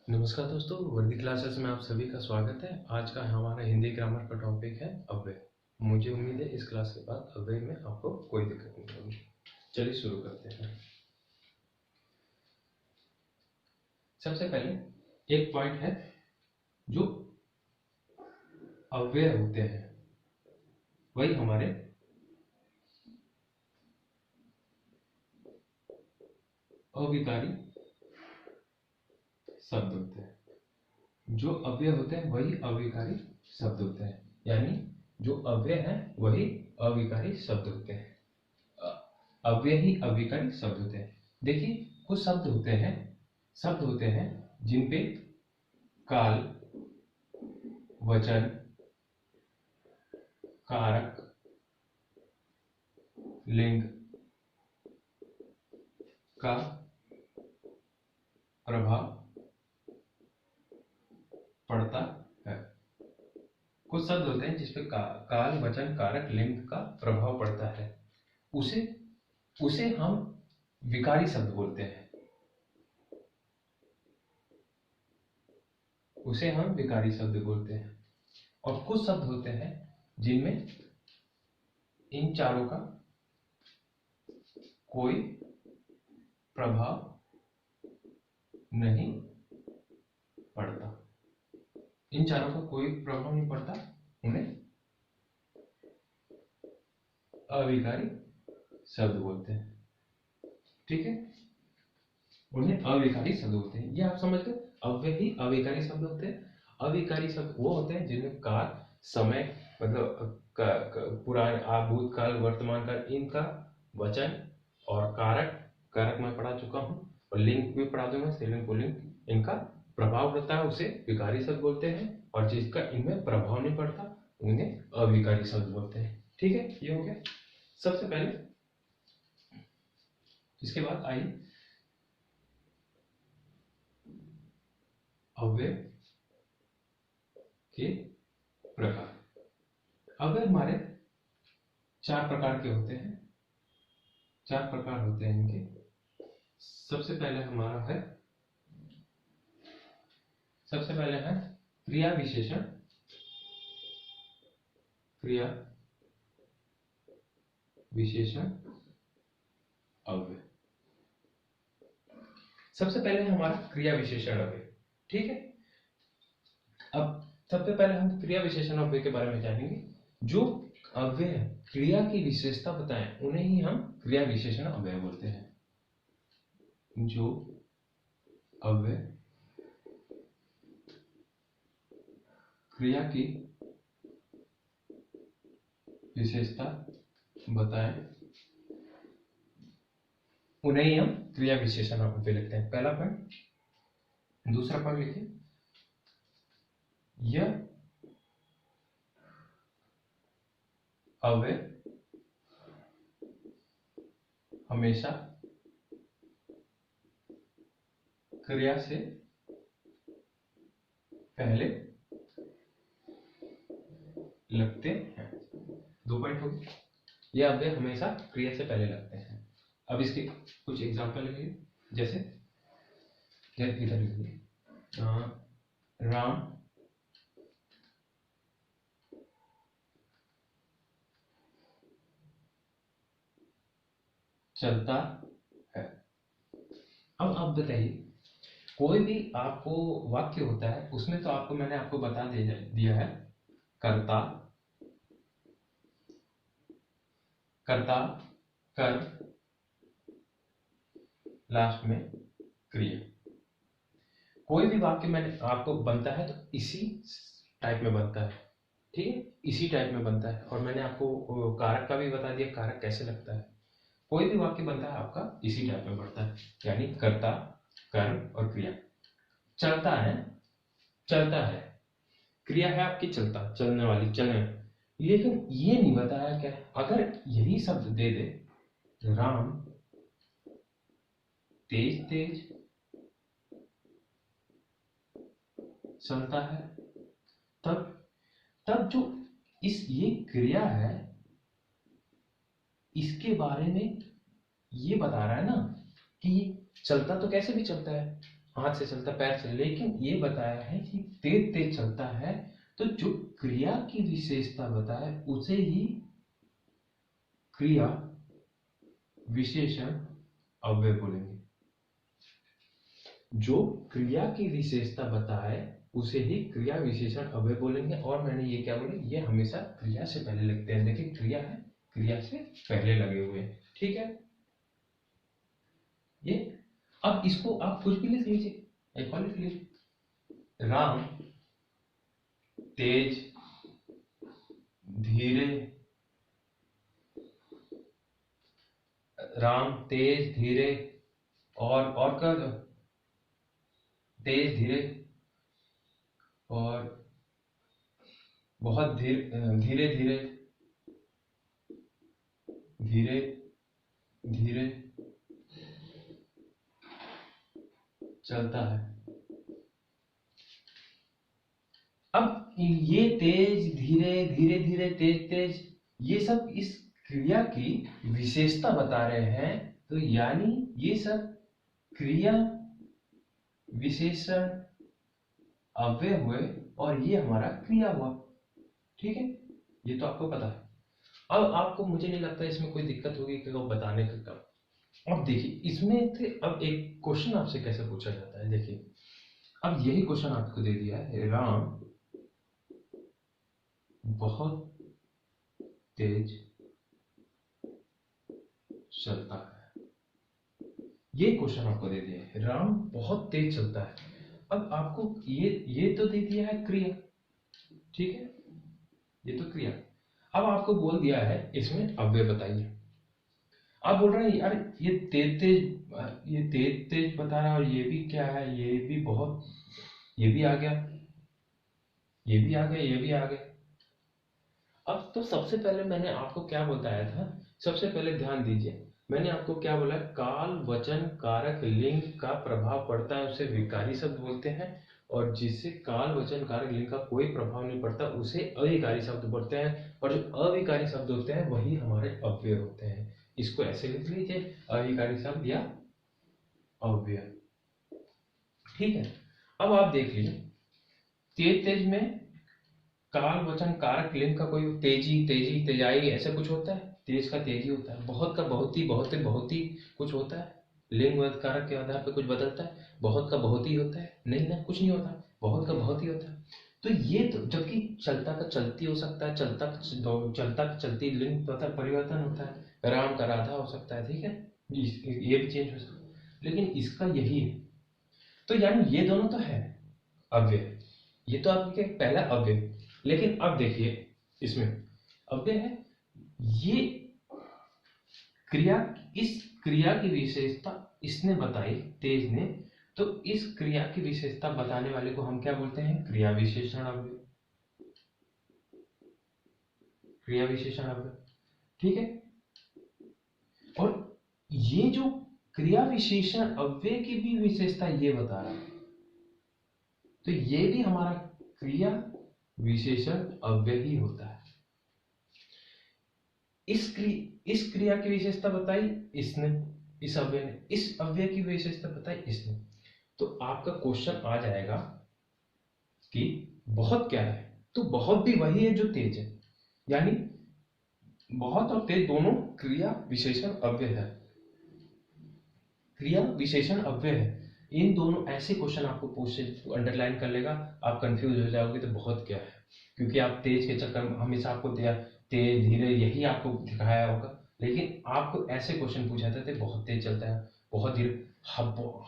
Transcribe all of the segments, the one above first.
नमस्कार दोस्तों, वर्दी क्लासेस में आप सभी का स्वागत है। आज का हमारा हिंदी ग्रामर का टॉपिक है अव्यय। मुझे उम्मीद है इस क्लास के बाद अव्यय में आपको कोई दिक्कत नहीं होगी। चलिए शुरू करते हैं। सबसे पहले एक पॉइंट है जो अव्यय होते हैं वही हमारे अविकारी शब्द होते हैं। जो अव्यय होते हैं वही अविकारी शब्द होते हैं, यानी जो अव्यय है वही अविकारी शब्द होते हैं। अव्यय ही अविकारी शब्द होते हैं। देखिए, कुछ शब्द होते हैं जिनपे काल, वचन, कारक, लिंग का प्रभाव पड़ता है। कुछ शब्द होते हैं जिसपे काल, वचन, कारक, लिंग का प्रभाव पड़ता है, उसे हम विकारी शब्द बोलते हैं। उसे हम विकारी शब्द बोलते हैं। और कुछ शब्द होते हैं जिनमें इन चारों का कोई प्रभाव नहीं पड़ता। इन चारों का कोई प्रभाव नहीं पड़ता, उन्हें अविकारी शब्द बोलते हैं। ठीक है, उन्हें अविकारी शब्द होते हैं। ये आप समझ गए। अव्यय ही अविकारी शब्द होते हैं। अविकारी शब्द वो होते हैं जिनमें काल, समय, मतलब पुराने, भूतकाल, वर्तमान काल, इनका, वचन और कारक मैं पढ़ा चुका हूँ, और लिंग भी पढ़ा दूंगा, स्त्रीलिंग पुल्लिंग, इनका प्रभाव रहता है, उसे विकारी शब्द बोलते हैं। और जिसका इनमें प्रभाव नहीं पड़ता उन्हें अविकारी शब्द बोलते हैं। ठीक है, ये हो गया सबसे पहले। इसके बाद आइए अव्यय के प्रकार। अव्यय हमारे चार प्रकार के होते हैं। चार प्रकार होते हैं इनके। सबसे पहले है क्रिया विशेषण। क्रिया विशेषण अव्यय। सबसे पहले हमारा क्रिया विशेषण अव्यय। ठीक है, अब सबसे पहले हम क्रिया विशेषण अव्यय के बारे में जानेंगे। जो अव्यय क्रिया की विशेषता बताएं उन्हें ही हम क्रिया विशेषण अव्यय बोलते हैं। जो अव्यय क्रिया की विशेषता बताएं उन्हें ही हम क्रिया विशेषण अव्यय लिखते हैं। पहला पॉइंट। दूसरा पॉइंट लिखिए, यह अव्यय हमेशा क्रिया से पहले लगते हैं। दो पॉइंट हो गए। यह अव्यय हमेशा क्रिया से पहले लगते हैं। अब इसके कुछ एग्जाम्पल लिखिए। जैसे इधर लिखिए, राम चलता है। अब आप बताइए, कोई भी आपको वाक्य होता है उसमें तो मैंने आपको बता दिया है कर्ता, कर, लास्ट में क्रिया। कोई भी वाक्य मैंने आपको बनता है तो इसी टाइप में बनता है। ठीक है, इसी टाइप में बनता है। और मैंने आपको कारक का भी बता दिया, कारक कैसे लगता है। कोई भी वाक्य बनता है आपका इसी टाइप में बनता है, यानी कर्ता, कर्म और क्रिया। चलता है, क्रिया है आपकी चलता, चलने वाली, चलने। लेकिन ये नहीं बताया क्या, अगर यही शब्द दे दे, राम तेज तेज चलता है, तब जो ये क्रिया है इसके बारे में ये बता रहा है ना कि ये चलता तो कैसे भी चलता है, हाथ से चलता, पैर से, लेकिन ये बताया है कि तेज तेज चलता है, तो जो क्रिया की विशेषता बताए उसे ही क्रिया विशेषण अव्यय बोलेंगे। जो क्रिया की विशेषता बताए उसे ही क्रिया विशेषण अव्यय बोलेंगे। और मैंने ये क्या बोला, ये हमेशा क्रिया से पहले लिखते हैं। देखिए क्रिया है, क्रिया से पहले लगे हुए हैं, ठीक है। ये अब इसको आप कुछ भी लिख लीजिए, एक और लिख लीजिए, राम तेज धीरे, राम तेज धीरे, और कर तेज धीरे और बहुत धीरे धीरे धीरे धीरे धीरे चलता है। अब ये तेज धीरे धीरे धीरे तेज तेज, ये सब इस क्रिया की विशेषता बता रहे हैं, तो यानी ये सब क्रिया विशेषण अव्यय हुए और ये हमारा क्रिया हुआ, ठीक है। ये तो आपको पता है। अब आपको, मुझे नहीं लगता इसमें कोई दिक्कत होगी कि वो बताने का काम। अब देखिए इसमें थे, अब एक क्वेश्चन आपसे कैसे पूछा जाता है, देखिए अब यही क्वेश्चन आपको दे दिया है, राम बहुत तेज चलता है, ये क्वेश्चन आपको दे दिया है, राम बहुत तेज चलता है। अब आपको ये तो दे दिया है क्रिया, ठीक है, ये तो क्रिया। अब आपको बोल दिया है इसमें अव्यय बताइए। आप बोल रहे हैं यार ये तेज तेज बता रहा है, और ये भी क्या है, ये भी बहुत, ये भी आ गया, ये भी आ गया, ये भी आ गया। अब तो सबसे पहले मैंने आपको क्या बताया था, सबसे पहले ध्यान दीजिए, मैंने आपको क्या बोला, काल वचन कारक लिंग का प्रभाव पड़ता है उसे विकारी शब्द बोलते हैं, और जिससे काल वचन कारक लिंग का कोई प्रभाव नहीं पड़ता उसे अविकारी शब्द बोलते हैं, और जो अविकारी शब्द होते हैं वही हमारे अव्यय होते हैं। इसको ऐसे लिख लीजिए, अविकारी शब्द या अव्यय, ठीक है। अब आप देख लीजिए, तेज तेज में काल वचन कारक लिंग का कोई तेजी तेजी तेजाई ऐसा कुछ होता है, तेज का तेजी होता है, बहुत का बहुत ही, बहुत ही बहुत ही कुछ होता है, लिंग व कारक के आधार पर कुछ बदलता है, बहुत का बहुत ही होता है, नहीं ना, कुछ नहीं होता, बहुत का बहुत ही होता है। तो ये तो, जबकि चलता का चलती हो सकता है, चलता का चलती लिंग तथा परिवर्तन होता है, राम का राधा हो सकता है, ठीक है, ये भी चेंज हो सकता है, लेकिन इसका यही है। तो यानी ये दोनों तो है अव्यय, ये तो आपके पहला अव्यय। लेकिन अब देखिए इसमें अव्यय है, ये क्रिया, इस क्रिया की विशेषता इसने बताई, तेज ने, तो इस क्रिया की विशेषता बताने वाले को हम क्या बोलते हैं, क्रिया विशेषण अव्यय, क्रिया विशेषण अव्यय, ठीक है। और ये जो क्रिया विशेषण अव्यय की भी विशेषता ये बता रहा है, तो ये भी हमारा क्रिया विशेषण अव्यय ही होता है। इस क्रिया की विशेषता बताई इसने, इस अव्यय ने, इस अव्यय की विशेषता बताई इसने। तो आपका क्वेश्चन आ जाएगा कि बहुत क्या है, तो बहुत भी वही है जो तेज है, यानी बहुत और तेज दोनों क्रिया विशेषण अव्यय है, क्रिया विशेषण अव्यय है। इन दोनों ऐसे क्वेश्चन आपको पूछे, अंडरलाइन कर लेगा, आप कंफ्यूज हो जाओगे तो बहुत क्या है, क्योंकि आप तेज के चक्कर में हमेशा आपको तेज धीरे यही आपको दिखाया होगा, लेकिन आपको ऐसे क्वेश्चन पूछा जाते थे, बहुत तेज चलता है, बहुत धीरे,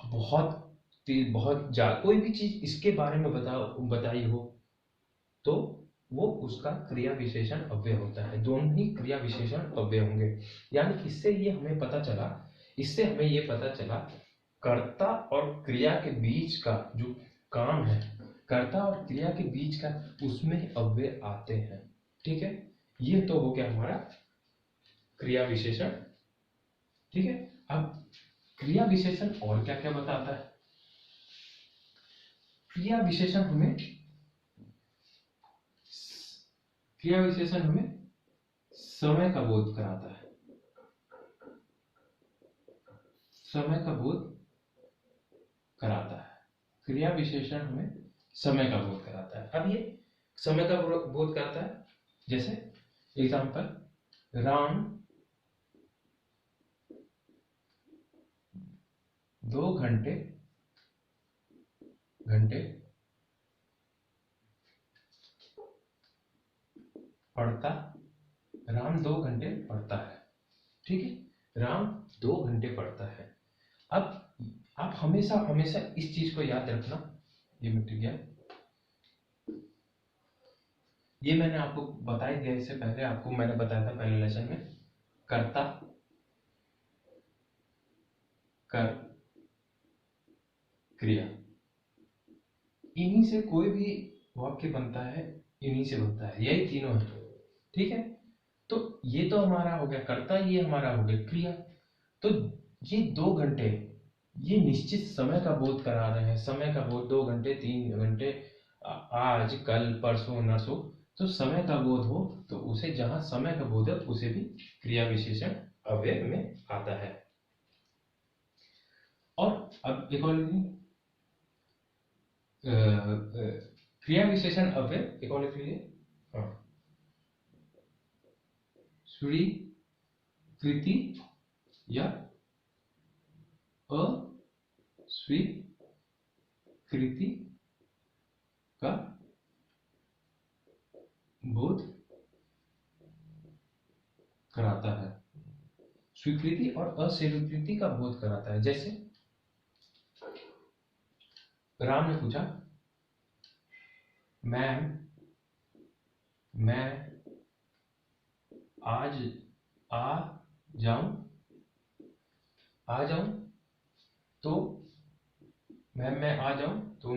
बहुत तेज, बहुत जा, कोई भी चीज इसके बारे में बताई हो तो वो उसका क्रिया विशेषण अव्यय होता है, दोनों ही क्रिया विशेषण अव्यय होंगे। यानी इससे ये हमें पता चला, इससे हमें ये पता चला कर्ता और क्रिया के बीच का जो काम है, कर्ता और क्रिया के बीच का, उसमें अव्यय आते हैं, ठीक है। ये तो हो गया हमारा क्रिया विशेषण, ठीक है। अब क्रिया विशेषण और क्या क्या बताता है, क्रिया विशेषण हमें समय का बोध कराता है, समय का बोध कराता है। क्रिया विशेषण हमें समय का बोध कराता है। अब ये समय का बोध कराता है, जैसे एग्जाम्पल, राम 2 घंटे पढ़ता, राम 2 घंटे पढ़ता है। ठीक है, राम 2 घंटे पढ़ता है। अब आप हमेशा हमेशा इस चीज को याद रखना, ये मिट गया, ये मैंने आपको बता ही दिया, इससे पहले आपको मैंने बताया था पहले लेसन में, कर्ता, कर, क्रिया, इन्हीं से कोई भी वाक्य बनता है, इन्हीं से बनता है, यही तीनों है। ठीक है, तो ये तो हमारा हो गया कर्ता, ये हमारा हो गया क्रिया। तो ये 2 घंटे, ये निश्चित समय का बोध करा रहे हैं, समय का बोध, 2 घंटे 3 घंटे, आज कल परसों नरसों, तो समय का बोध हो तो उसे, जहां समय का बोध है उसे भी क्रिया विशेषण अव्यय में आता है। और अब एक और क्रिया विशेषण अव्यय एक और लिख लीजिए, हाँ, स्वीकृति या अस्वीकृति का बोध कराता है। स्वीकृति और अस्वीकृति का बोध कराता है। जैसे राम ने पूछा, मैम मैं आज आ जाऊं, तो मैम मैं आ जाऊं, तो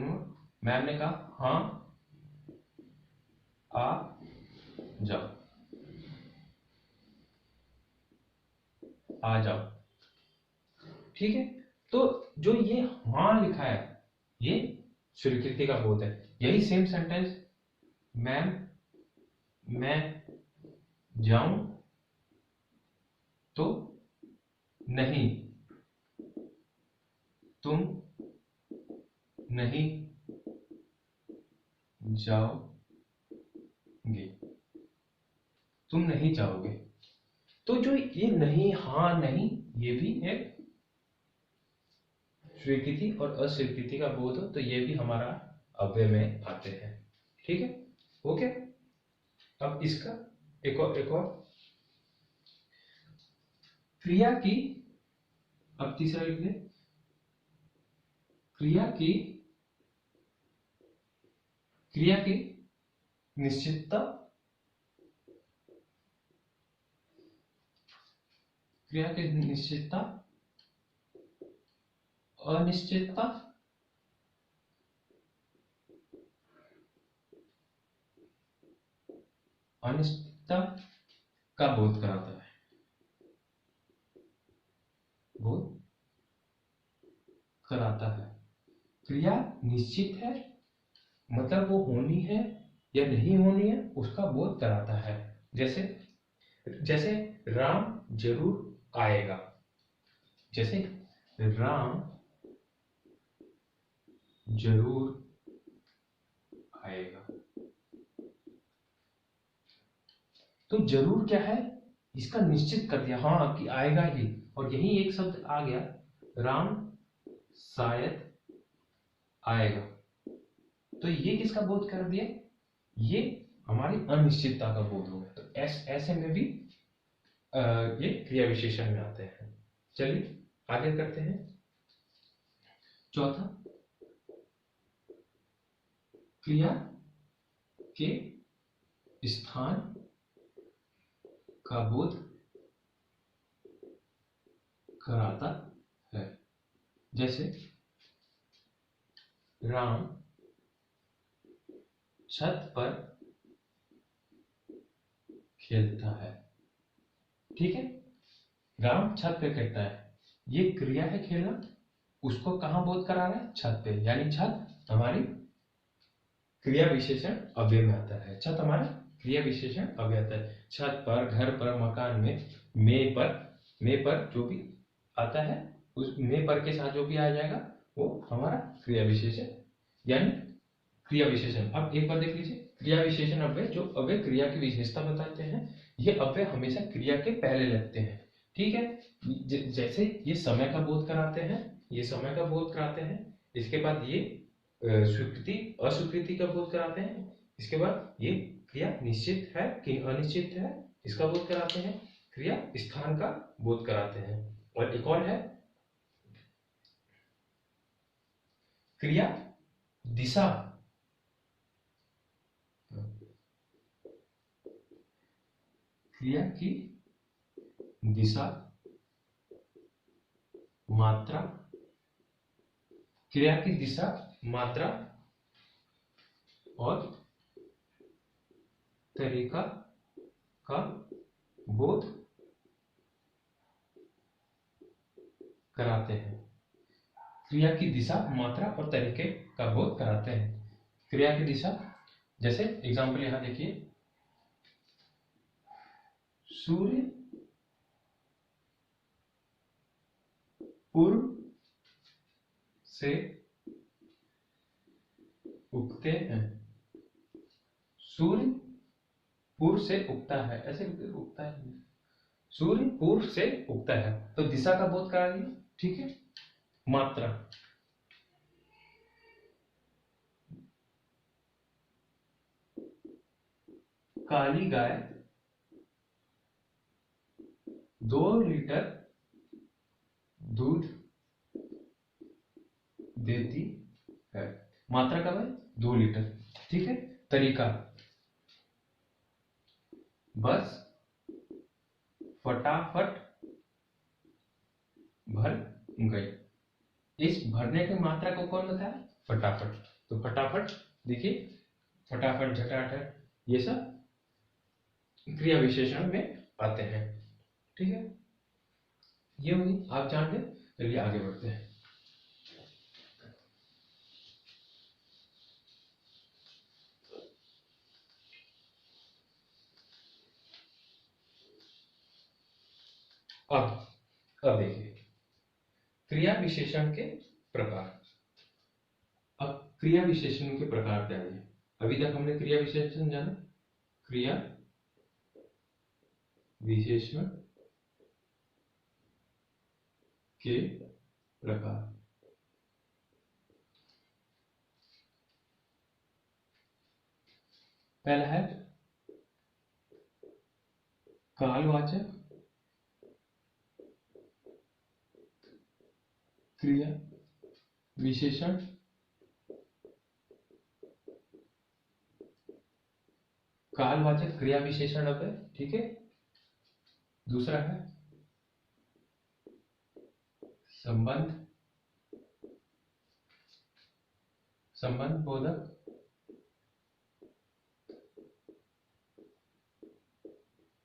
मैम ने कहा हाँ आ जाओ, आ जाओ। ठीक है, तो जो ये हाँ लिखा है, ये स्वीकृति का बोध है। यही सेम सेंटेंस, मैम मैं जाऊं तो नहीं, तुम नहीं जाओगे, तुम नहीं जाओगे। तो जो ये नहीं, हाँ नहीं, ये भी एक स्वीकृति और अस्वीकृति का बोध हो, तो ये भी हमारा अव्यय में आते हैं। ठीक है, ओके। अब इसका एक और क्रिया की, अब तीसरा लिख लें, क्रिया की निश्चितता, क्रिया की निश्चितता, अनिश्चितता, अनिश्चितता का बोध कराता है, बोध कराता है। क्रिया निश्चित है, मतलब वो होनी है या नहीं होनी है, उसका बोध कराता है। जैसे राम जरूर आएगा, जैसे राम जरूर आएगा, तो जरूर क्या है, इसका निश्चित कर दिया, हाँ कि आएगा ही, और यही एक शब्द आ गया, राम शायद आएगा, तो ये किसका बोध कर दिया, ये हमारी अनिश्चितता का बोध हो गया। तो ऐसे में भी ये क्रिया विशेषण में आते हैं। चलिए आगे करते हैं। चौथा, क्रिया के स्थान का बोध कराता है। जैसे राम छत पर खेलता है। ठीक है, राम छत पे खेलता है, ये क्रिया है खेलना, उसको कहां बोध करा रहा है, छत पे, यानी छत हमारी क्रिया विशेषण अव्यय में आता है। छत हमारा क्रिया विशेषण अव्यय आता है। छत पर, घर पर, मकान में, में पर जो भी आता है, उस में पर के साथ जो भी आ जाएगा वो हमारा क्रिया विशेषण यानी क्रिया विशेषण। अब एक बार देख लीजिए, क्रिया विशेषण अव्यय जो अव्यय क्रिया की विशेषता बताते हैं, ये अव्यय हमेशा क्रिया के पहले लगते हैं। ठीक है, जैसे ये समय का बोध कराते हैं, ये समय का बोध कराते हैं, इसके बाद ये स्वीकृति अस्वीकृति का बोध कराते हैं, इसके बाद ये क्रिया निश्चित है कि अनिश्चित है इसका बोध कराते हैं, क्रिया स्थान का बोध कराते हैं, और एक और है क्रिया दिशा। क्रिया की दिशा, मात्रा, क्रिया की दिशा, मात्रा और तरीका का बोध कराते हैं। क्रिया की दिशा, मात्रा और तरीके का बोध कराते हैं। क्रिया की दिशा, जैसे एग्जांपल यहां देखिए, सूर्य पूर्व से उगते हैं। सूर्य पूर्व से उगता है, ऐसे उगता है, सूर्य पूर्व से उगता है, तो दिशा का बोध करा दिया। ठीक है, मात्रा, काली गाय 2 लीटर दूध देती है। मात्रा कब है? 2 लीटर। ठीक है, तरीका, बस फटाफट भर गई। इस भरने की मात्रा को कौन बताया? फटाफट। तो फटाफट देखिए, फटाफट, झटाफट, ये सब क्रिया विशेषण में आते हैं। ठीक है, ये हुई, आप जान लें। चलिए आगे बढ़ते हैं। अब देखिए क्रिया विशेषण के प्रकार। अब क्रिया विशेषण के प्रकार क्या है? अभी तक हमने क्रिया विशेषण जाना, क्रिया विशेषण के प्रकार। पहला है कालवाचक क्रिया विशेषण, कालवाचक क्रिया विशेषण अव्यय। ठीक है, दूसरा है संबंध, संबंध बोधक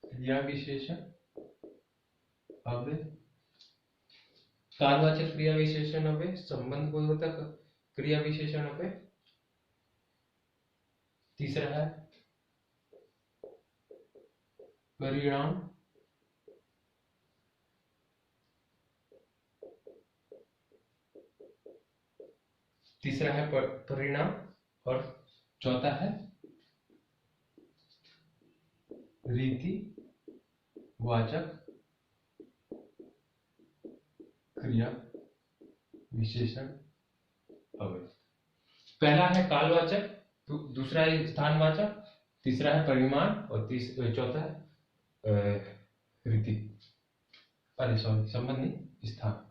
क्रिया विशेषण अव्यय। कालवाचक क्रिया विशेषण अव्यय, संबंध बोधक क्रिया विशेषण अव्यय। तीसरा है परिणाम, तीसरा है परिणाम, और चौथा है रीति वाचक क्रिया विशेषण अव्यय। पहला है कालवाचक, दूसरा है स्थानवाचक, तीसरा है परिमाण, और चौथा है रीति, अरे सॉरी, संबंध नहीं, स्थान।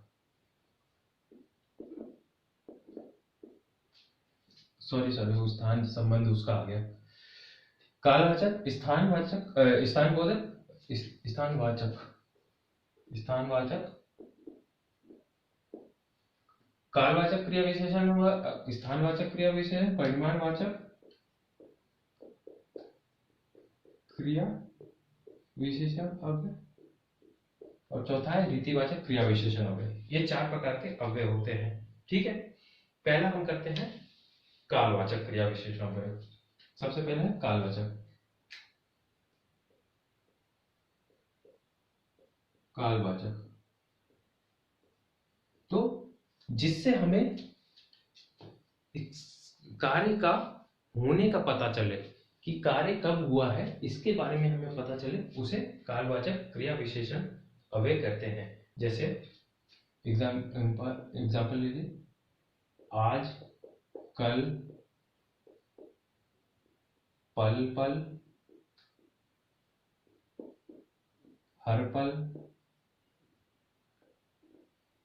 सॉरी, वो स्थान संबंध उसका आ गया। कालवाचक, स्थानवाचक, स्थानबोधक, स्थानवाचक, स्थानवाचक, कालवाचक क्रिया विशेषण, स्थानवाचक क्रिया विशेषण, परिमाणवाचक क्रिया विशेषण अव्यय, और चौथा है रीतिवाचक क्रिया विशेषण अव्यय। ये 4 प्रकार के अव्यय होते हैं। ठीक है, पहला हम करते हैं कालवाचक क्रिया विशेषण अव्यय। सबसे पहले है कालवाचक, कालवाचक। तो जिससे हमें कार्य का होने का पता चले कि कार्य कब हुआ है, इसके बारे में हमें पता चले, उसे कालवाचक क्रिया विशेषण अव्यय कहते हैं। जैसे एग्जाम्पल लीजिए, आज, कल, पल पल, हर पल,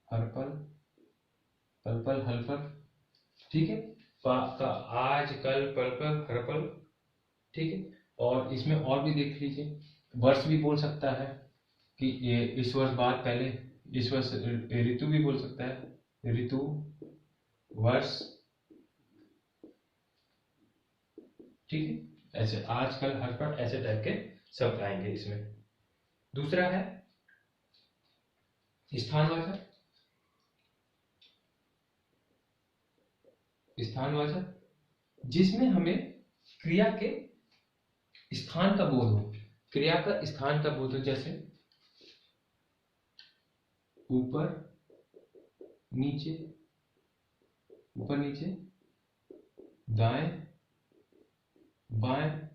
हर पल, पल पल, हर पल। ठीक है, आज, कल, पल पल, हर पल। ठीक है, और इसमें और भी देख लीजिए, वर्ष भी बोल सकता है कि ये इस वर्ष बाद पहले, इस वर्ष ऋतु भी बोल सकता है, ऋतु, वर्ष। ठीक है, ऐसे आज, कल, हर पल, ऐसे टाइप के शब्द आएंगे इसमें। दूसरा है स्थानवाचक। स्थानवाचक जिसमें हमें क्रिया के स्थान का बोध हो, क्रिया का स्थान का बोध हो। जैसे ऊपर नीचे, ऊपर नीचे, दाएं बाएं,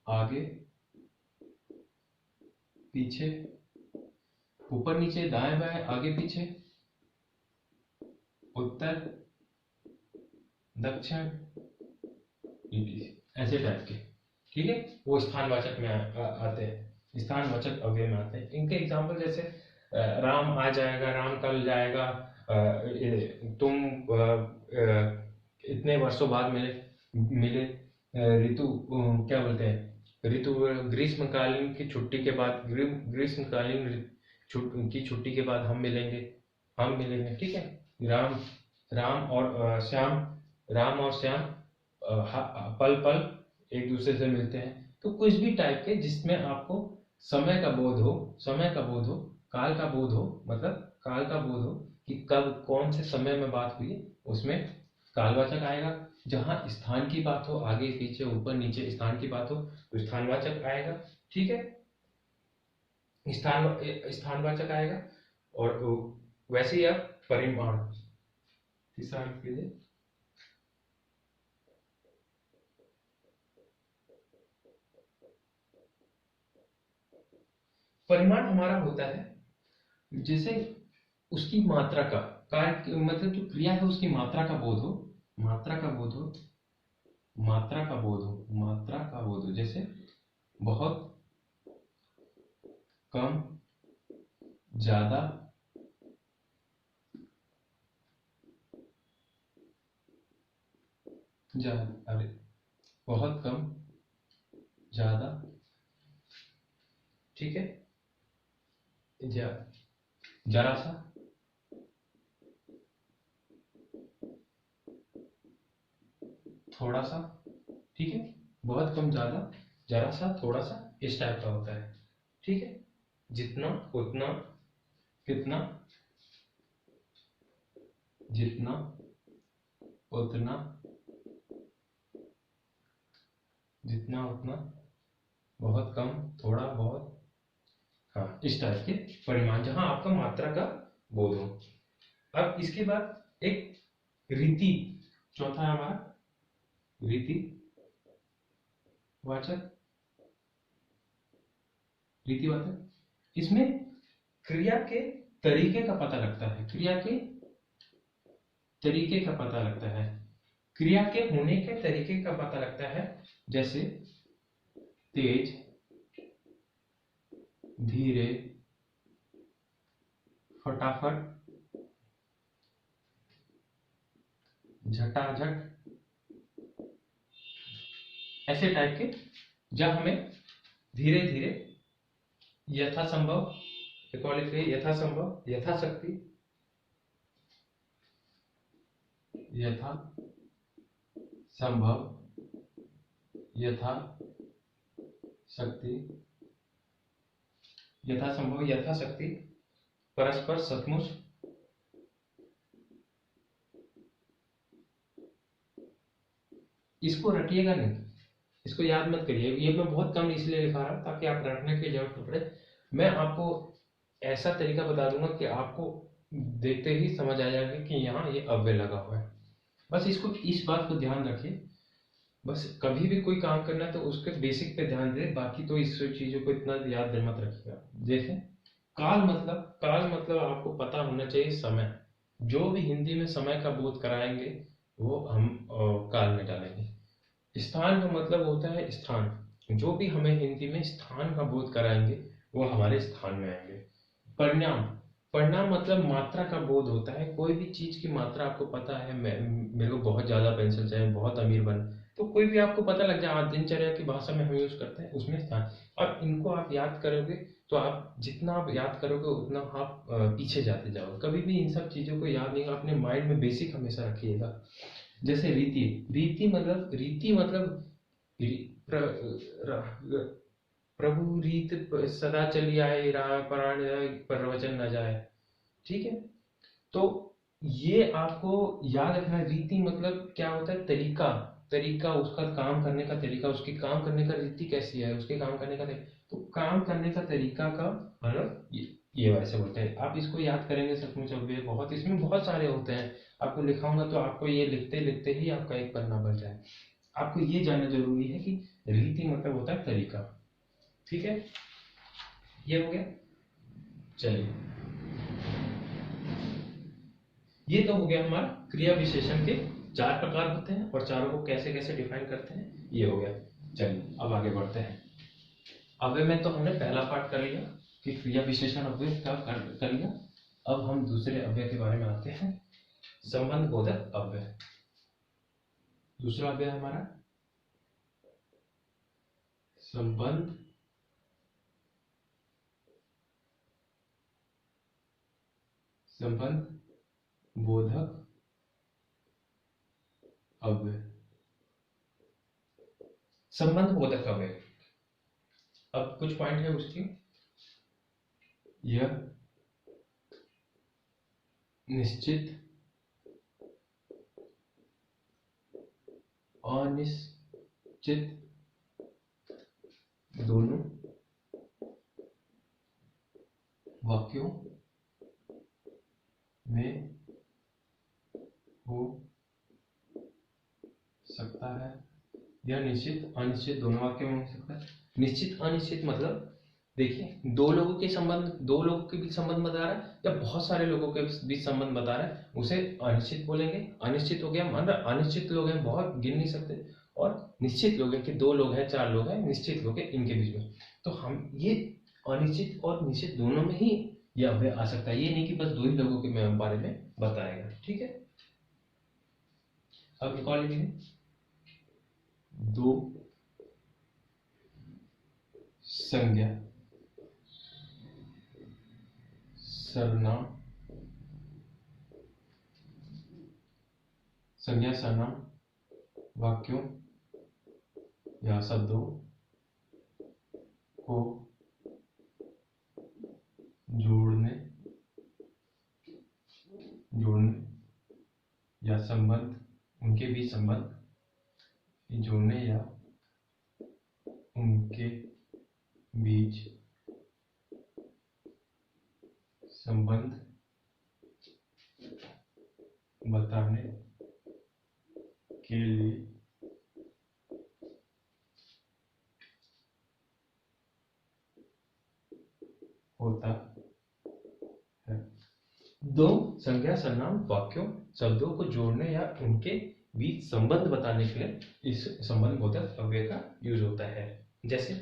आगे पीछे, ऊपर नीचे, दाएं बाएं, आगे पीछे, उत्तर दक्षिण, ऐसे टाइप के। ठीक है, वो स्थानवाचक में आते हैं, स्थानवाचक अव्यय में आते हैं। इनके एग्जाम्पल जैसे राम आ जाएगा, राम कल जाएगा, तुम इतने वर्षों बाद मिले, ऋतु, क्या बोलते हैं, ऋतु, ग्रीष्मकालीन की छुट्टी के बाद, ग्रीष्मकालीन की छुट्टी के बाद हम मिलेंगे। ठीक है, राम राम और श्याम, राम और श्याम पल पल एक दूसरे से मिलते हैं। तो कुछ भी टाइप के जिसमें आपको समय का बोध हो, काल का बोध हो, मतलब काल का बोध हो कि कब कौन से समय में बात हुई, उसमें कालवाचक आएगा। जहां स्थान की बात हो, आगे पीछे ऊपर नीचे स्थान की बात हो, तो स्थानवाचक आएगा। ठीक है, स्थानवाचक आएगा। और वैसे ही अब परिमाण, तीसरा कीजिए। परिमाण हमारा होता है जैसे उसकी मात्रा का, कार्य मतलब जो क्रिया है उसकी मात्रा का बोध हो, मात्रा का बोध हो, मात्रा का बोध हो, मात्रा का बोध हो। जैसे बहुत, कम, ज्यादा, अरे बहुत कम, ज्यादा। ठीक है, जरा सा, थोड़ा सा। ठीक है, बहुत कम, ज्यादा, जरा सा, थोड़ा सा, इस टाइप का होता है। ठीक है, जितना, उतना, कितना, जितना, उतना, जितना, उतना, बहुत कम, थोड़ा, बहुत। हाँ, इस टाइप के परिमाण, जहां आपका मात्रा का बोध हो। अब इसके बाद एक रीति, चौथा है हमारा रीति वाचक। रीतिवाचक इसमें क्रिया के तरीके का पता लगता है, क्रिया के तरीके का पता लगता है, क्रिया के होने के तरीके का पता लगता है। जैसे तेज, धीरे, फटाफट, झटाझट, ऐसे टाइप के, जब हमें धीरे धीरे, यथासंभव, यथासंभव, यथाशक्ति, यथा संभव, यथा शक्ति, यथासंभव, यथाशक्ति, परस्पर, सचमुच। इसको रटिएगा नहीं, इसको याद मत करिए, ये मैं बहुत कम इसलिए लिखा रहा हूं ताकि आप रटने की जरूरत न पड़े। मैं आपको ऐसा तरीका बता दूंगा कि आपको देखते ही समझ आ जाएगा कि यहाँ ये अव्यय लगा हुआ है। बस इसको, इस बात को ध्यान रखिए। बस कभी भी कोई काम करना है तो उसके बेसिक पे ध्यान दे, बाकी तो इस चीजों को इतना याद मत रखिएगा। जैसे काल मतलब आपको पता होना चाहिए समय। जो भी हिंदी में समय का बोध कराएंगे वो हम काल में डालेंगे। स्थान का मतलब होता है स्थान। जो भी हमें हिंदी में स्थान का बोध कराएंगे वो हमारे स्थान में आएंगे। परिणाम, परिणाम मतलब मात्रा का बोध होता है। कोई भी चीज की मात्रा आपको पता है, मेरे को बहुत ज्यादा पेंसिल चाहिए, बहुत अमीर बन, तो कोई भी आपको पता लग जाए, आप दिनचर्या की भाषा में हम यूज करते हैं उसमें स्थान। और इनको आप याद करोगे तो आप जितना आप याद करोगे उतना आप पीछे जाते जाओगे। कभी भी इन सब चीजों को याद नहीं, अपने माइंड में बेसिक हमेशा रखिएगा। जैसे रीति, रीति मतलब प्रभु रीत सदा चली आए, प्राण प्रवचन न जाए। ठीक है, तो ये आपको याद रखना। रीति मतलब क्या होता है, तरीका, तरीका उसका काम करने का तरीका, उसकी काम करने का रीति कैसी है, उसके काम करने का तरीका। तो काम करने का तरीका का मतलब ये वैसे बोलते हैं। आप इसको याद करेंगे सचमुच अव्यय बहुत, इसमें बहुत सारे होते हैं। आपको लिखाऊंगा तो आपको ये लिखते लिखते ही आपका एक पन्ना भर जाए। आपको ये जानना जरूरी है कि रीति मतलब होता है तरीका। ठीक है, ये हो गया। चलिए, ये तो हो गया हमारा क्रिया विशेषण के 4 प्रकार होते हैं और चारों को कैसे कैसे डिफाइन करते हैं, ये हो गया। चलिए अब आगे बढ़ते हैं। अव्यय में तो हमने पहला पार्ट कर लिया कि क्रिया विशेषण अव्यय का कर लिया। अब हम दूसरे अव्यय के बारे में आते हैं, संबंध बोधक अव्यय। दूसरा अव्यय हमारा संबंध बोधक अव्यय। संबंध बोधक अव्यय, अब कुछ पॉइंट है उसकी। यह निश्चित अनिश्चित दोनों वाक्यों में हो सकता है। यह निश्चित अनिश्चित दोनों वाक्यों में हो सकता है। निश्चित अनिश्चित मतलब देखिए, दो लोगों के बीच संबंध बता रहा है या बहुत सारे लोगों के बीच संबंध बता रहा है, उसे अनिश्चित बोलेंगे। अनिश्चित हो गया मतलब अनिश्चित लोग हैं, बहुत गिन नहीं सकते, और निश्चित लोग हैं कि 2 लोग हैं, 4 लोग हैं, निश्चित लोग हैं, इनके बीच में। तो हम ये अनिश्चित और निश्चित दोनों में ही यह अव्यय आ सकता है। ये नहीं कि बस 2 ही लोगों के बारे में बताएगा। ठीक है, अब एक और लिखेंगे, 2 संज्ञा सर्वनाम, संज्ञा सर्वनाम वाक्यों या शब्दों को जोड़ने या संबंध, उनके बीच संबंध जोड़ने या उनके बीच संबंध बताने के लिए होता है। 2 संज्ञा सर्वनाम वाक्यों शब्दों को जोड़ने या उनके बीच संबंध बताने के लिए इस संबंध बोधक अव्यय का यूज होता है। जैसे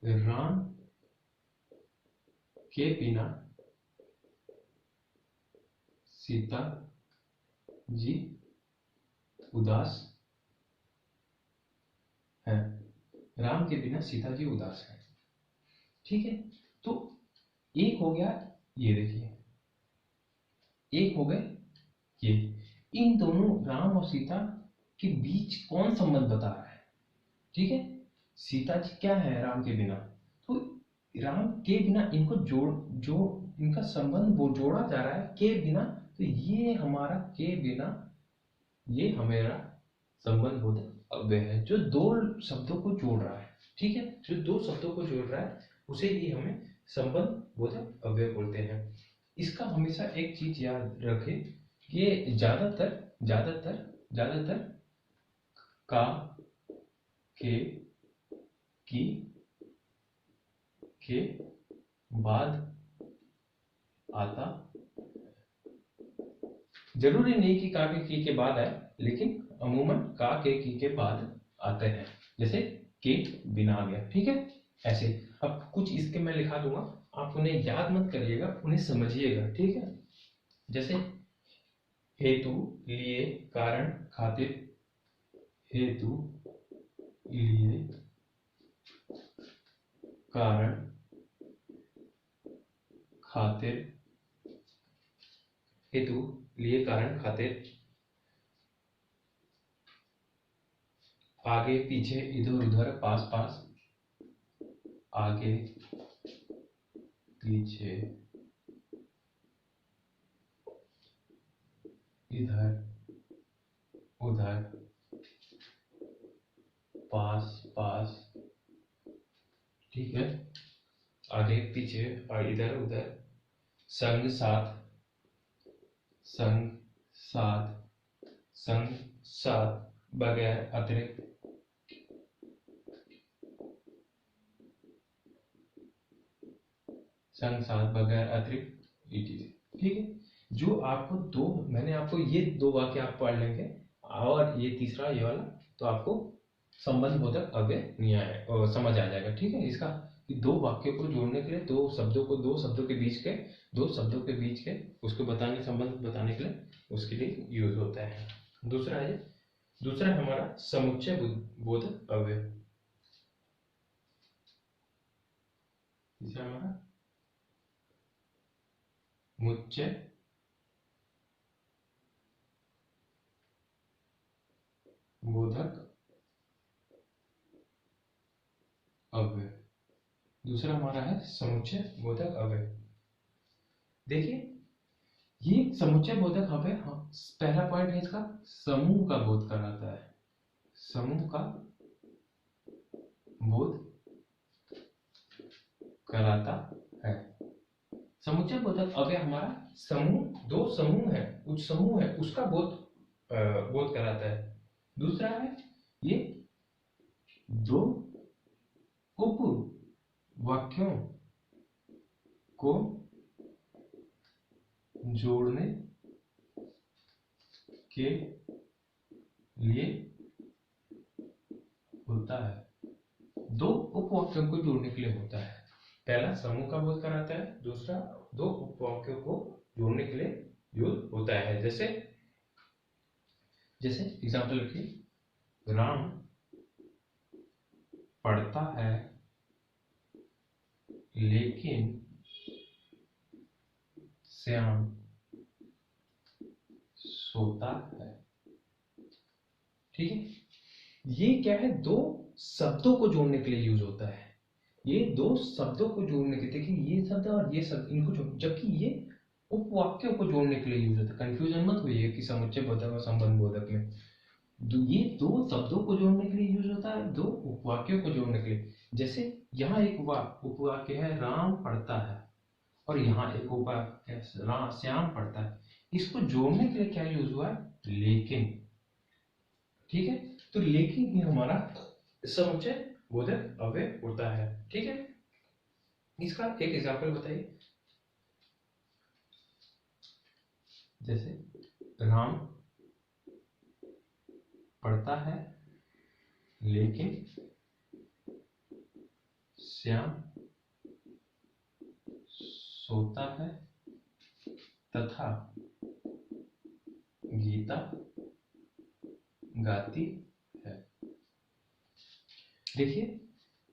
राम के बिना सीता जी उदास है। राम के बिना सीता जी उदास है। ठीक है, तो एक हो गया, ये देखिए, एक हो गए ये। इन दोनों राम और सीता के बीच कौन संबंध बता रहा है? ठीक है, सीता जी क्या है राम के बिना, तो राम के बिना इनको इनका संबंध वो जोड़ा जा रहा है के बिना। तो ये हमारा के बिना, ये हमारा संबंध बोधक अव्यय है जो 2 शब्दों को जोड़ रहा है। ठीक है, जो दो शब्दों को जोड़ रहा है उसे ही हमें संबंध बोधक अव्यय बोलते हैं। इसका हमेशा एक चीज याद रखें, ये ज्यादातर ज्यादातर ज्यादातर का, के, की के बाद आता, जरूरी नहीं कि का के की के बाद आए, लेकिन अमूमन का के की के बाद आते हैं। जैसे के बिना आ गया, ठीक है, ऐसे। अब कुछ इसके मैं लिखा दूंगा, आप उन्हें याद मत करिएगा, उन्हें समझिएगा, ठीक है। जैसे हेतु, लिए, कारण, खातिर, हेतु, लिए, कारण, खातिर, हेतु, लिए, कारण, खातिर, आगे पीछे इधर उधर पास पास, आगे पीछे इधर उधर पास पास, ठीक है, आगे पीछे और इधर उधर, संग साथ, संग साथ, संग साथ, बगैर, अतिरिक्त, संग साथ, बगैर, अतिरिक्त, ठीक है। जो आपको दो, मैंने आपको ये दो वाक्य आप पढ़ लेंगे, और ये तीसरा ये वाला, तो आपको संबंध बोधक अव्यय नहीं आए समझ आ जाएगा, ठीक है। इसका कि दो वाक्यों को जोड़ने के लिए, दो शब्दों के बीच के उसको बताने, संबंध बताने के लिए उसके लिए यूज होता है। दूसरा है हमारा समुच्चय बोधक अव्यय। तीसरा हमारा मुच्चय बोधक अव्यय। दूसरा हमारा है समुच्चय बोधक अव्यय। देखिए, ये समुच्चय बोधक अव्यय, पहला पॉइंट है इसका, समूह का बोध कराता है, समूह का बोध कराता है। समुच्चय बोधक अव्यय हमारा समूह, दो समूह है, उच्च समूह है, उसका बोध कराता है। दूसरा है ये दो उप वाक्यों को जोड़ने के लिए होता है। दो उपवाक्यों को जोड़ने के लिए होता है। पहला समूह का बोध कराता है, दूसरा दो उपवाक्यों को जोड़ने के लिए यूज होता है। जैसे एग्जाम्पल लिखिए, राम पढ़ता है लेकिन श्याम सोता है, ठीक है। ये क्या है, दो शब्दों को जोड़ने के लिए यूज होता है। ये दो शब्दों को जोड़ने के, देखिए ये शब्द और ये शब्द, इनको जोड़, जबकि ये उपवाक्यों को जोड़ने के लिए यूज होता है। कंफ्यूजन मत होइए कि समुच्चय बोधक और संबंध बोधक में ये दो शब्दों को जोड़ने के लिए यूज होता है, दो उपवाक्यों को जोड़ने के लिए। जैसे यहाँ एक उपवाक्य है राम पढ़ता है, और यहाँ एक उपवाक्य है श्याम पढ़ता है। इसको जोड़ने के लिए क्या यूज हुआ है, लेकिन, ठीक है। तो लेकिन ही हमारा समुच्चय बोधक अव्यय होता है, ठीक है। इसका एक एग्जाम्पल बताइए। जैसे राम पढ़ता है लेकिन श्याम सोता है तथा गीता गाती है। देखिए,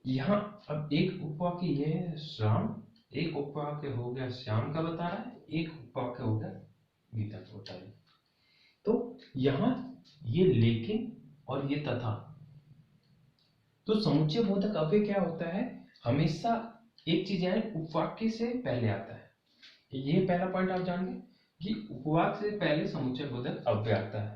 यहाँ अब एक उपवाक्य ये है राम, एक उपवाक्य हो गया श्याम का बता रहा है, एक उपवाक्य हो गया गीता का बता रहा है। तो यहाँ ये लेकिन और ये तथा, तो समुच्चय बोधक अव्यय क्या होता है, हमेशा एक चीज है उपवाक्य से पहले आता है। ये पहला पॉइंट आप जान गए कि उपवाक्य से पहले समुच्चय बोधक अव्यय आता है।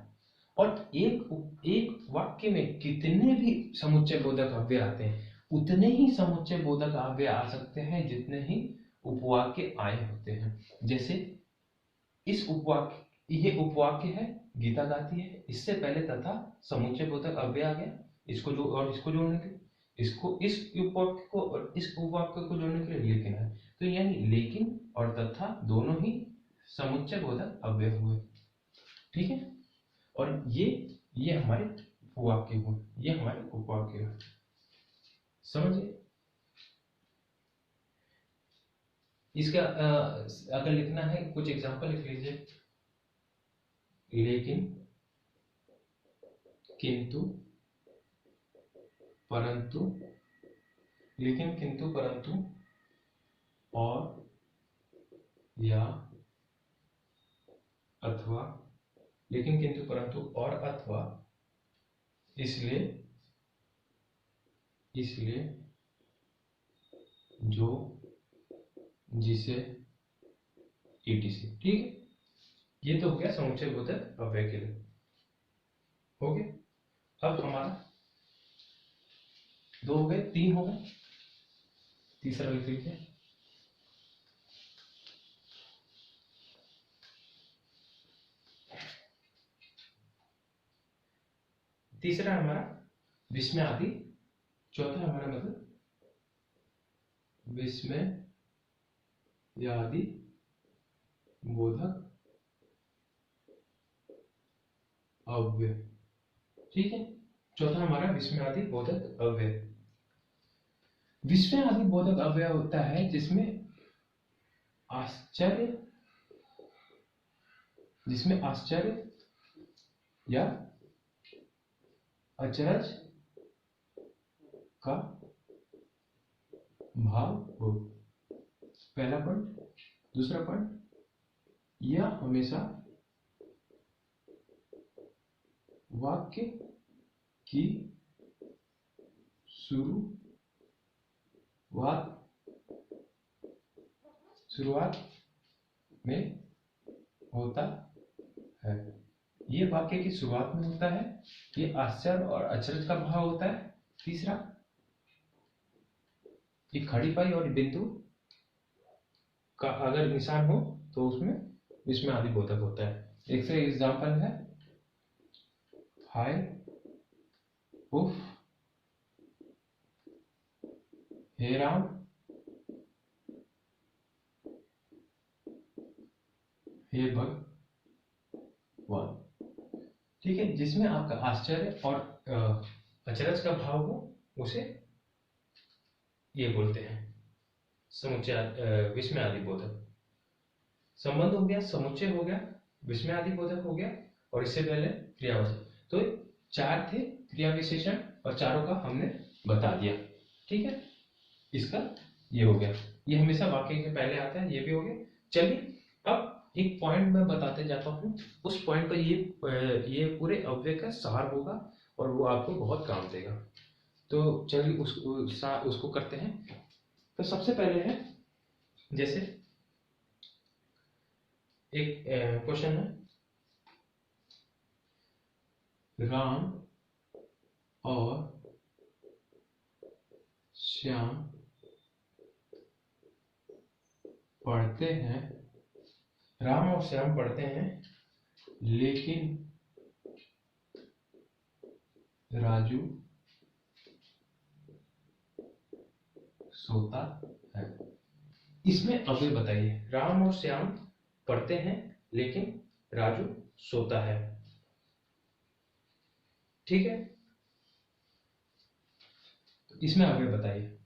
और एक वाक्य में कितने भी समुच्चय बोधक अव्यय आते हैं, उतने ही समुच्चय बोधक अव्यय आ सकते हैं जितने ही उपवाक्य आए होते हैं। जैसे इस उपवाक्य, ये उपवाक्य है, गीता गाती है, इससे पहले तथा समुच्चय बोधक अव्यय आ गया, इसको जो और इसको जोड़ने के लिए, इसको इस उपवाक्य को और इस उपवाक्य को जोड़ने के लिए लेकिन है। तो यानी लेकिन और तथा दोनों ही समुच्चय बोधक अव्यय हुए। ठीक है, और ये हमारे उपवाक्य हुए, ये हमारे उपवाक्य हुए। समझिए। इसका अगर लिखना है कुछ एग्जांपल लिख लीजिए। लेकिन, किंतु, परंतु, लेकिन किंतु परंतु, और, या, अथवा, लेकिन किंतु परंतु और अथवा, इसलिए, इसलिए, जो, जिसे, etc। ठीक है, ये तो हो गया समुच्चय बोधक अव्यय के लिए। हो गया। अब हमारा 2 हो गए, 3 हो गए, तीसरा लिख लीजिए। तीसरा हमारा विस्मय आदि, चौथा हमारा मतलब विस्मय आदि बोधक अव्यय। ठीक है, चौथा हमारा विस्मय आदि बोधक अव्यय। विस्मय आदि बोधक अव्यय होता है जिसमें आश्चर्य, या अचरज का भाव हो। पहला पॉइंट। दूसरा पॉइंट, यह हमेशा वाक्य की शुरुआत में होता है। ये वाक्य की शुरुआत में होता है। ये आश्चर्य और अचरज का भाव होता है। तीसरा, ये खड़ी पाई और बिंदु का अगर निशान हो तो उसमें विस्मय आदि बोधक होता है। एक से एग्जांपल है, हाय, उफ, हे राम, हे भगवान। ठीक है, जिसमें आपका आश्चर्य और अचरज का भाव हो उसे ये बोलते हैं समुच्चय विस्मय आदि बोधक। संबंध हो गया, समुच्चय हो गया, विस्मय आदि बोधक हो गया, और इससे पहले क्रियावाचक। तो 4 थे क्रिया विशेषण और चारों का हमने बता दिया। ठीक है, इसका ये हो गया, ये हमेशा वाक्य के पहले आता है, ये भी हो गया। चलिए अब एक पॉइंट मैं बताते जाता हूँ, उस पॉइंट पर ये पूरे अव्यय का सार होगा और वो आपको बहुत काम देगा। तो चलिए उसको करते हैं। तो सबसे पहले है, जैसे एक क्वेश्चन है, राम और श्याम पढ़ते हैं, राम और श्याम पढ़ते हैं, लेकिन राजू सोता है। इसमें अव्यय बताइए। राम और श्याम पढ़ते हैं लेकिन राजू सोता है। ठीक है, तो इसमें अव्यय बताइए।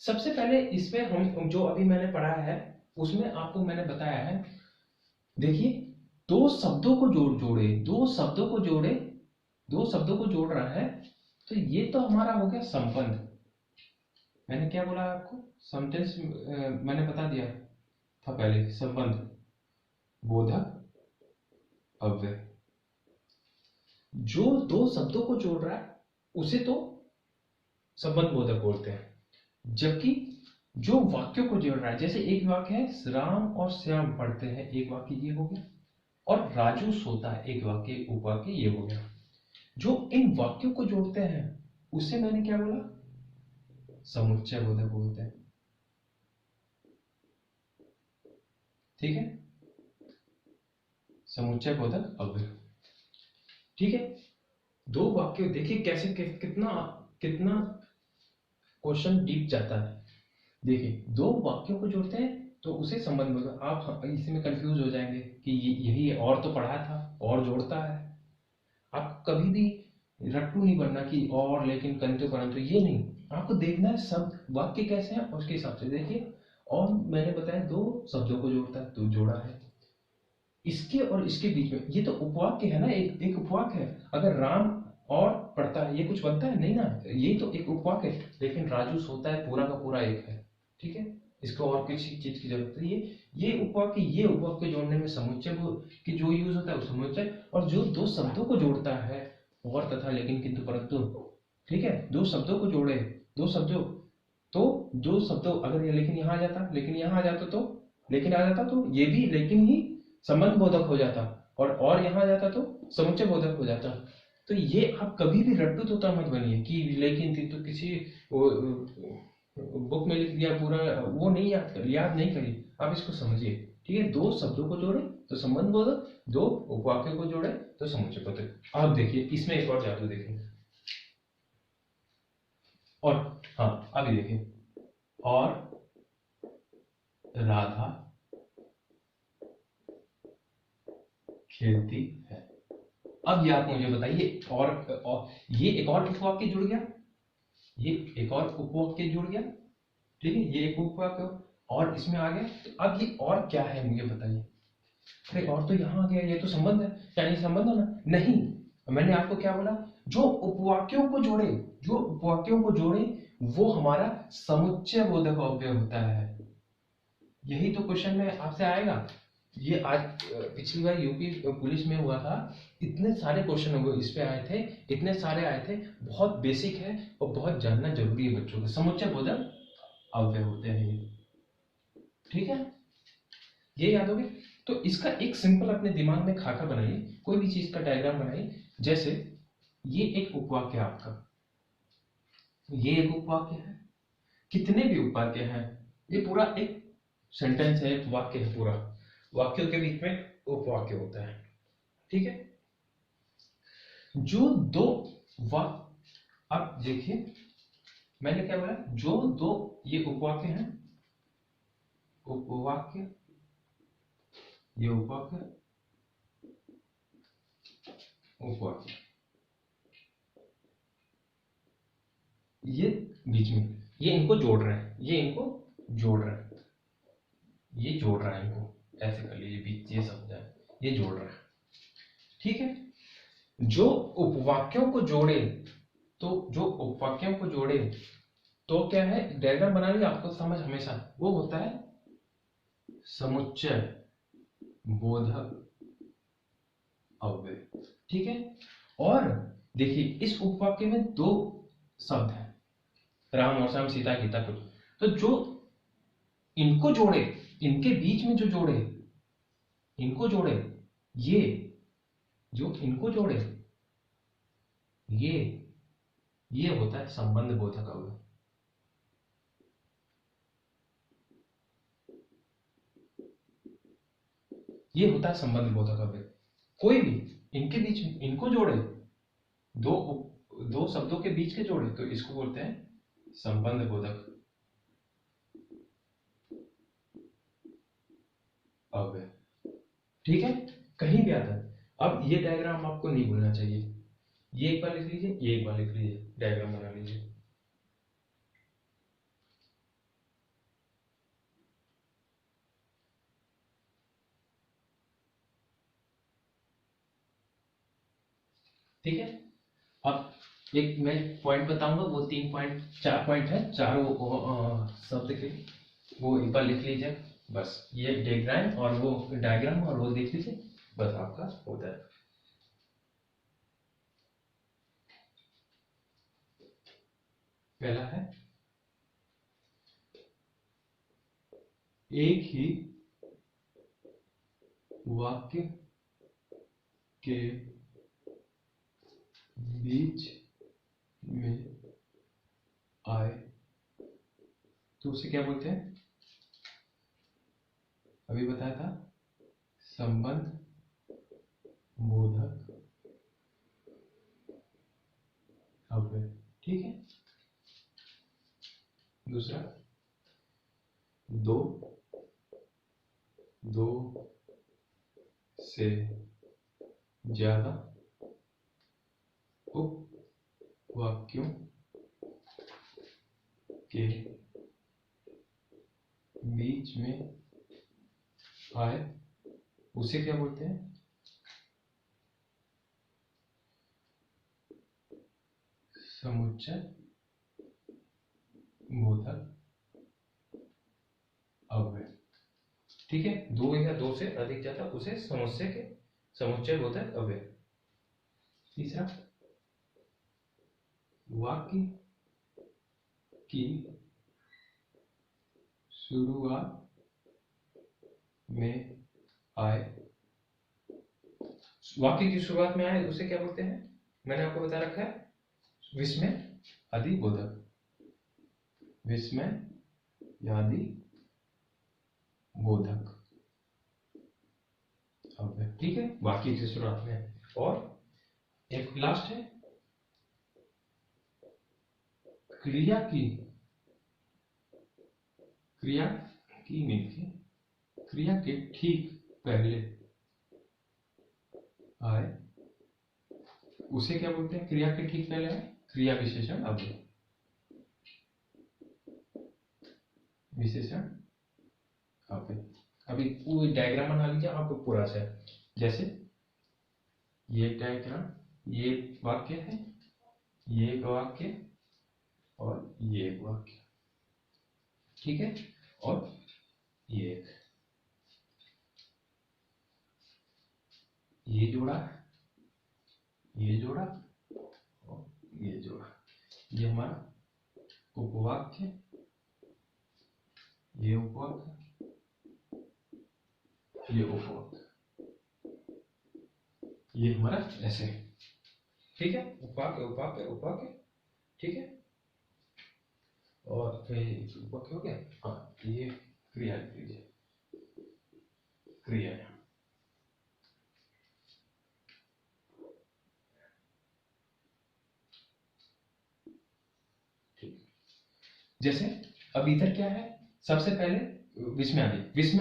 सबसे पहले इसमें हम जो अभी मैंने पढ़ा है उसमें आपको मैंने बताया है, देखिए दो शब्दों को दो शब्दों को जोड़ रहा है, तो ये तो हमारा हो गया संबंध। मैंने क्या बोला आपको, सेंटेंस मैंने बता दिया था पहले, संबंध बोधक अव्यय। जो दो शब्दों को जोड़ रहा है उसे तो संबंध बोधक बोलते हैं, जबकि जो वाक्यों को जोड़ रहा है, जैसे एक वाक्य है राम और श्याम पढ़ते हैं, एक वाक्य ये हो गया, और राजू सोता है, एक वाक्य उपवाक्य ये हो गया। जो इन वाक्यों को जोड़ते हैं उसे मैंने क्या बोला, समुच्चय बोधक बोलते हैं। ठीक है, समुच्चय बोधक अव्यय। ठीक है, दो वाक्य देखिए कैसे कितना कितना क्वेश्चन डीप जाता है। देखिए दो वाक्यों को जोड़ते हैं तो उसे संबंध बोधक। आप इसमें कंफ्यूज हो जाएंगे कि यही है, और तो पढ़ा था, और जोड़ता है। आप कभी भी रट्टू नहीं बनना कि और लेकिन किंतु परंतु, ये नहीं। आपको देखना है शब्द वाक्य कैसे हैं उसके हिसाब से देखिए। और मैंने बताया दो शब्दों को जोड़ता है तो जोड़ा है। इसके और इसके बीच में ये तो उपवाक्य है ना, एक उपवाक्य है। अगर राम और पढ़ता है, ये कुछ बनता है नहीं ना, ये तो एक उपवाक्य है। लेकिन राजू सोता है पूरा का पूरा एक है। ठीक है, इसको और किसी चीज की जरूरत है। ये उपवाक्य, ये उपवाक्य जोड़ने में समुच्चय की जो यूज होता है वो समुच्चय। और जो दो शब्दों को जोड़ता है, और तथा लेकिन किंतु परंतु, ठीक है, दो शब्दों को जोड़े, दो शब्दों, तो दो शब्दों, अगर ये लेकिन यहाँ आ जाता, लेकिन यहाँ आ जाता तो, लेकिन आ जाता तो ये भी लेकिन ही संबंध बोधक हो जाता, और यहाँ आ जाता तो समुच्चय बोधक हो जाता। तो ये आप कभी भी रट्टू तोता मत बनिए कि लेकिन थी तो किसी बुक में लिख दिया पूरा, वो नहीं याद नहीं करिए, आप इसको समझिए। ठीक है, दो शब्दों को जोड़े तो संबंध बोधक, दो उपवाक्यों को जोड़े तो समुच्चय बोधक। आप देखिए इसमें एक और जादू देखिए। और हाँ अभी देखिए, और राधा खेलती है। अब ये आप मुझे बताइए, और ये एक और उपवाक्य जुड़ गया, ये एक और उपवाक्य जुड़ गया। ठीक है, ये एक उपवाक्य और इसमें आ गया। तो अब ये और क्या है मुझे बताइए। अरे और तो यहाँ आ गया, ये तो संबंध है, यानी संबंध है ना? नहीं, मैंने आपको क्या बोला, जो उपवाक्यों को जोड़े, जो उपवाक्यों को जोड़े वो हमारा समुच्चय बोधक अव्यय होता है। यही तो क्वेश्चन में आपसे आएगा। ये आज पिछली बार यूपी पुलिस में हुआ था, इतने सारे क्वेश्चन इस पे आए थे, इतने सारे आए थे। बहुत बेसिक है और बहुत जानना जरूरी है बच्चों को। समुच्चय बोधक अव्यय होते हैं ये। ठीक है, ये याद होगी। तो इसका एक सिंपल अपने दिमाग में खाका बनाइए, कोई भी चीज का डायग्राम बनाइए। जैसे ये एक उपवाक्य है आपका, ये एक उपवाक्य है, कितने भी उपवाक्य हैं, ये पूरा एक सेंटेंस है, एक वाक्य है पूरा। वाक्यों के बीच में उपवाक्य होता है। ठीक है, जो दो वाक्य, अब देखिए मैंने क्या बोला, जो दो ये उपवाक्य हैं, उपवाक्य, ये उपवाक्य, उपवाक्य, ये बीच में, ये इनको जोड़ रहे हैं, ये इनको जोड़ रहे हैं, ये जोड़ रहा है इनको, ऐसे कर लीजिए बीच, ये समझा, ये जोड़ रहा है। ठीक है, जो उपवाक्यों को जोड़े, तो जो उपवाक्यों को जोड़े तो क्या है, डायग्राम बना लिया आपको समझ हमेशा, वो होता है समुच्चय बोधक अव्यय। ठीक है, और देखिए इस उपवाक्य में दो शब्द हैं, राम और श्याम, सीता गीता कुछ, तो जो इनको जोड़े, इनके बीच में जो जोड़े, इनको जोड़े, ये जो इनको जोड़े, ये होता है संबंध बोधक अव्यय। ये होता है संबंध बोधक अव्यय। कोई भी इनके बीच में, इनको जोड़े, दो दो शब्दों के बीच के जोड़े तो इसको बोलते हैं संबंध बोधक अव्यय। ठीक है, कहीं भी आता है। अब ये डायग्राम आपको नहीं भूलना चाहिए, ये एक बार लिख लीजिए, ये एक बार लिख लीजिए, डायग्राम बना लीजिए। ठीक है, अब एक मैं पॉइंट बताऊंगा, वो 3 पॉइंट 4 पॉइंट है, चारों शब्द के, वो एक बार लिख लीजिए बस। ये डायग्राम और वो डायग्राम और वो देख लीजिए, बस आपका होता है। पहला है, एक ही वाक्य के बीच में आए तो उसे क्या बोलते हैं? अभी बताया था, संबंध बोधक अव्यय। ठीक है। दूसरा, दो से ज्यादा उपवाक्यों के बीच में आए उसे क्या बोलते हैं? समुच्चय बोधक अव्यय। ठीक है। दो या दो से अधिक ज्यादा उसे समुच्चय बोधक अव्यय। तीसरा, वाक्य की शुरुआत में आए, वाक्य की शुरुआत में आए उसे क्या बोलते हैं? मैंने आपको बता रखा है, विस्मय आदि बोधक। विस्मय आदि बोधक अव्यय। ठीक है, वाक्य की शुरुआत में। और एक लास्ट है, क्रिया के ठीक पहले आए उसे क्या बोलते हैं? क्रिया के ठीक पहले आए, क्रिया विशेषण अव्यय। विशेषण अव्यय। अभी पूरी डायग्राम बना लीजिए आपको पूरा से। जैसे ये डायग्राम, ये वाक्य है, ये एक वाक्य और ये एक वाक्य। ठीक है। और ये जोड़ा, ये जोड़ा और ये जोड़ा, ये हमारा उपवाक्य, ये उपवाक्य, ये उपवाक्य, ये हमारा ऐसे। ठीक है, उपवाक्य उपवाक्य उपवाक्य। ठीक है। और फिर उपवाक्य हो गया। हाँ, ये क्रिया लिख लीजिए, क्रिया। जैसे अब इधर क्या है, सबसे पहले विस्मय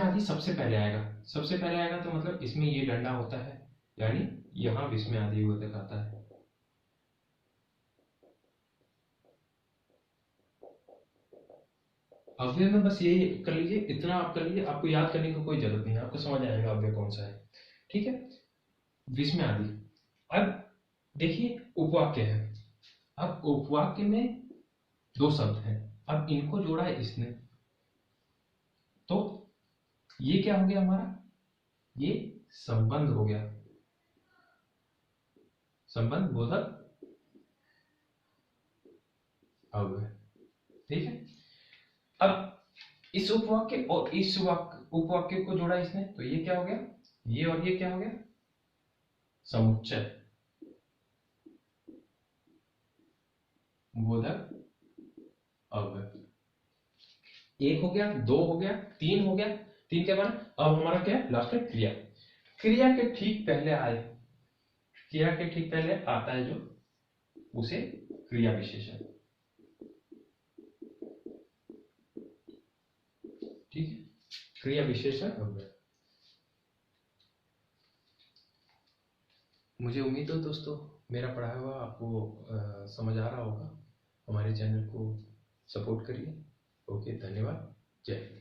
आदि सबसे पहले आएगा तो मतलब इसमें ये डंडा होता है, यानी यहाँ विस्मय आदि बोधक आता है। अव्यय में बस ये कर लीजिए, इतना आप कर लीजिए, आपको याद करने की कोई जरूरत नहीं है, आपको समझ आएगा अव्यय कौन सा है। ठीक है, विस्मय आदि। अब देखिए उपवाक्य है, अब उपवाक्य में दो शब्द हैं, अब इनको जोड़ा है इसने, तो ये क्या हो गया हमारा? ये संबंध हो गया, संबंध बोधक अव्यय। ठीक है। अब इस उपवाक्य और इस उपवाक्य को जोड़ा इसने, तो ये क्या हो गया? ये और ये क्या हो गया? समुच्चय बोधक अव्यय। एक हो गया, दो हो गया, तीन हो गया। तीन के बाद अब हमारा क्या है? लास्ट में क्रिया। क्रिया के ठीक पहले आए, क्रिया के ठीक पहले आता है जो, उसे क्रिया विशेषण। ठीक है, क्रिया विशेषण अव्यय। मुझे उम्मीद है दोस्तों मेरा पढ़ाया हुआ आपको समझ आ रहा होगा। हमारे चैनल को सपोर्ट करिए। ओके, धन्यवाद। जय हिंद।